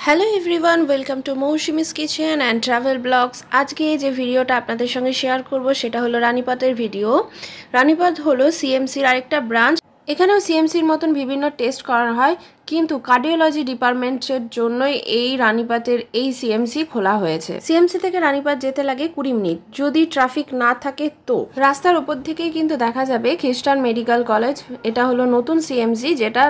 Hello everyone, welcome to Mousumi's kitchen and travel blogs. আজকে যে ভিডিওটা আপনাদের সঙ্গে শেয়ার করব সেটা হলো রানীপাতের ভিডিও। রানীপাত হলো সিএমসির আরেকটা ব্রাঞ্চ। এখানেও সিএমসির মতন বিভিন্ন টেস্ট করা হয়, কিন্তু কার্ডিওলজি ডিপার্টমেন্টের জন্যই এই রানীপাতের এই সিএমসি খোলা হয়েছে। সিএমসি থেকে রানীপাত যেতে লাগে 20 মিনিট, যদি ট্রাফিক না থাকে তো। রাস্তার উপর থেকেই কিন্তু দেখা যাবে খ্রিস্টান মেডিকেল কলেজ। এটা হলো নতুন সিএমসি যেটা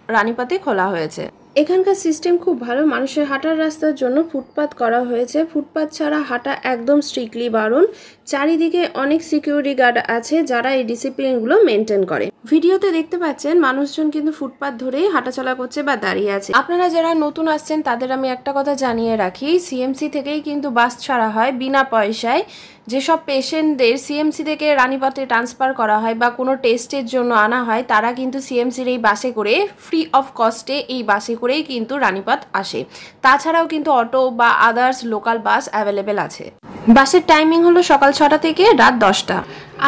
রানীপাতে খোলা হয়েছে। এখানকার সিস্টেম খুব ভালো, মানুষের হাঁটার রাস্তার জন্য ফুটপাত করা হয়েছে। ফুটপাত ছাড়া হাঁটা একদম স্ট্রিক্টলি বারণ। চারিদিকে অনেক সিকিউরিটি গার্ড আছে যারা এই ডিসিপ্লিনগুলো মেনটেন করে। ভিডিওতে দেখতে পাচ্ছেন মানুষজন কিন্তু ফুটপাত ধরেই হাঁটাচলা করছে বা দাঁড়িয়ে আছে। আপনারা যারা নতুন আসছেন তাদের আমি একটা কথা জানিয়ে রাখি, সিএমসি থেকেই কিন্তু বাস ছাড়া হয় বিনা পয়সায়। যেসব পেশেন্টদের সিএমসি থেকে রানীপাতে ট্রান্সফার করা হয় বা কোনো টেস্টের জন্য আনা হয়, তারা কিন্তু সিএমসির এই বাসে করে ফ্রি অফ কস্টে এই বাসে করেই কিন্তু রানীপাত আসে। তাছাড়াও কিন্তু অটো বা আদার্স লোকাল বাস অ্যাভেলেবেল আছে। বাসের টাইমিং হলো সকাল 6টা থেকে রাত 10টা।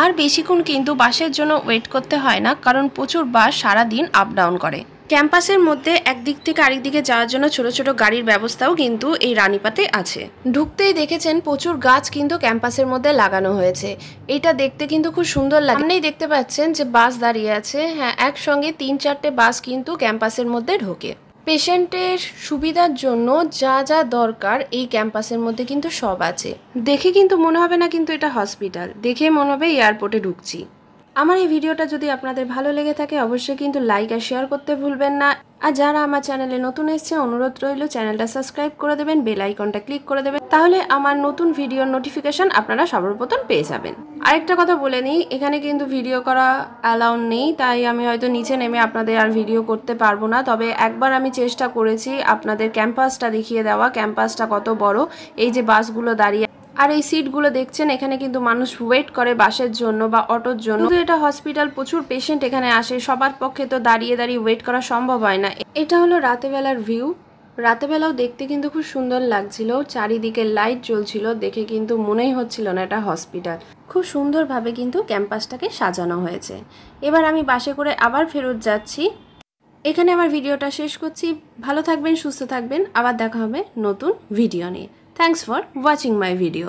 আর বেশিক্ষণ কিন্তু বাসের জন্য ওয়েট করতে হয় না, কারণ প্রচুর বাস সারাদিন আপ ডাউন করে। ক্যাম্পাসের মধ্যে একদিক থেকে আরেক দিকে যাওয়ার জন্য ছোট ছোট গাড়ির ব্যবস্থাও কিন্তু এই রানীপাতে আছে। ঢুকতেই দেখেছেন প্রচুর গাছ কিন্তু ক্যাম্পাসের মধ্যে লাগানো হয়েছে। এটা দেখতে কিন্তু খুব সুন্দর লাগে। সামনেই দেখতে পাচ্ছেন যে বাস দাঁড়িয়ে আছে। হ্যাঁ, একসঙ্গে 3-4টে বাস কিন্তু ক্যাম্পাসের মধ্যে ঢোকে। পেশেন্টের সুবিধার জন্য যা যা দরকার এই ক্যাম্পাসের মধ্যে কিন্তু সব আছে। দেখে কিন্তু মনে হবে না কিন্তু এটা হসপিটাল, দেখে মনে হবে এয়ারপোর্টে ঢুকছি। আমার এই ভিডিওটা যদি আপনাদের ভালো লেগে থাকে অবশ্যই কিন্তু লাইক আর শেয়ার করতে ভুলবেন না। আর যারা আমার চ্যানেলে নতুন এসেছে অনুরোধ রইল চ্যানেলটা সাবস্ক্রাইব করে দেবেন, বেল আইকনটা ক্লিক করে দেবেন, তাহলে আমার নতুন ভিডিওর নোটিফিকেশন আপনারা সর্বপ্রথম পেয়ে যাবেন। আরেকটা কথা বলে নিই, এখানে কিন্তু ভিডিও করা অ্যালাউ নেই, তাই আমি হয়তো নিচে নেমে আপনাদের আর ভিডিও করতে পারবো না। তবে একবার আমি চেষ্টা করেছি আপনাদের ক্যাম্পাসটা দেখিয়ে দেওয়া, ক্যাম্পাসটা কত বড়। এই যে বাসগুলো দাঁড়িয়ে আর এই সিটগুলো দেখছেন, এখানে কিন্তু মানুষ ওয়েট করে বাসের জন্য বা অটোর জন্য। কিন্তু এটা হসপিটাল, প্রচুর পেশেন্ট এখানে আসে, সবার পক্ষে তো দাঁড়িয়ে দাঁড়িয়ে ওয়েট করা সম্ভব হয় না। এটা হলো রাতেবেলার ভিউ। রাতেবেলাও দেখতে কিন্তু খুব সুন্দর লাগছিল, চারিদিকে লাইট জ্বলছিল, দেখে কিন্তু মনেই হচ্ছিল না এটা হসপিটাল। খুব সুন্দরভাবে কিন্তু ক্যাম্পাসটাকে সাজানো হয়েছে। এবার আমি বাসে করে আবার ফেরত যাচ্ছি। এখানে আমার ভিডিওটা শেষ করছি। ভালো থাকবেন, সুস্থ থাকবেন, আবার দেখা হবে নতুন ভিডিও নিয়ে। Thanks for watching my video.